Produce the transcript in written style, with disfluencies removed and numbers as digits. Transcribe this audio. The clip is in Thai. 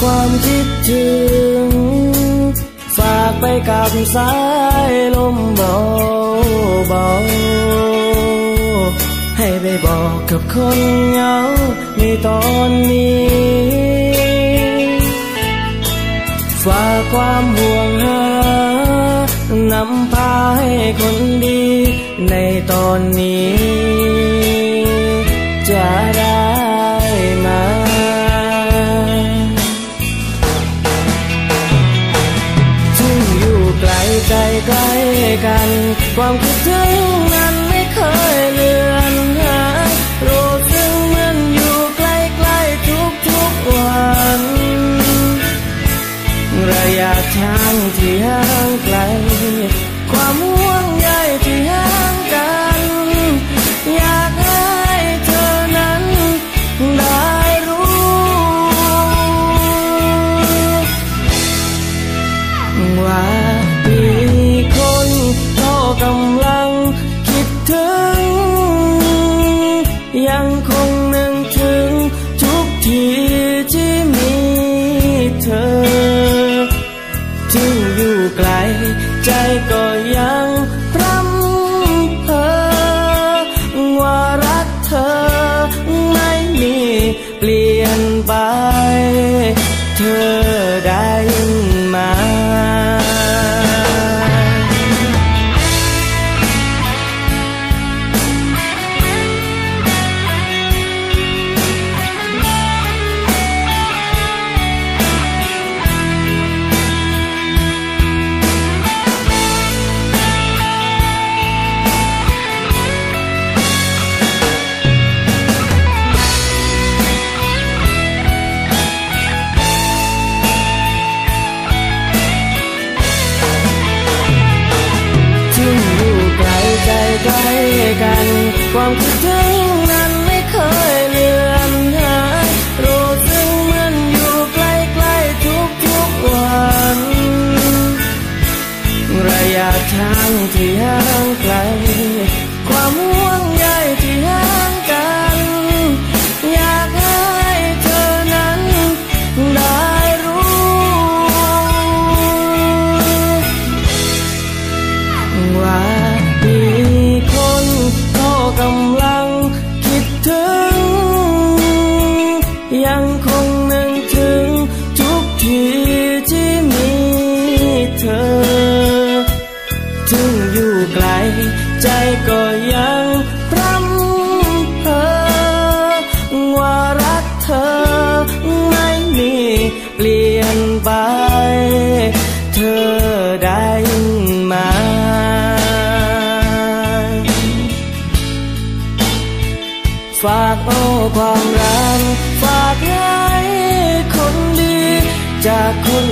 ความคิดถึงฝากไปกับสายลมเบาๆให้ไปบอกกับคนเหงาในตอนนี้ฝากความห่วงหานำพาให้คนดีในตอนนี้จะได้มาถึงอยู่ไกลใจใกล้กันความคิดถึงนั้นไม่เคยเลือนหายรู้สึกเหมือนอยู่ใกล้ๆทุกวันระยะทางที่ห่างไกลความห่วงใยที่ห่างกันอยากให้เธอนั้นได้รู้ว่ามีคนเขากำลังคิดถึงยังคงนึกถึงทุกทีที่มีเธอถึงอยู่ไกลใจก็ยังพร่ำเพ้อว่ารักเธอไม่มีเปลี่ยนไปเธอได้ยินมาใกล้กันความคิดถึงนั้นไม่เคยเลือนหายรู้สึกเหมือนอยู่ใกล้ๆทุกวันระยะทางที่ห่างไกลความห่วงใยที่ห่างกันอยากให้เธอนั้นได้รู้ว่ากำลังคิดถึงยังคงนึกถึงทุกทีที่มีเธอถึงอยู่ไกลใจก็ยังพร่ำเพ้อว่ารักเธอไม่มีเปลี่ยนไปเธอได้ยินมาฝากเอาความรักฝากให้คนดีจากคน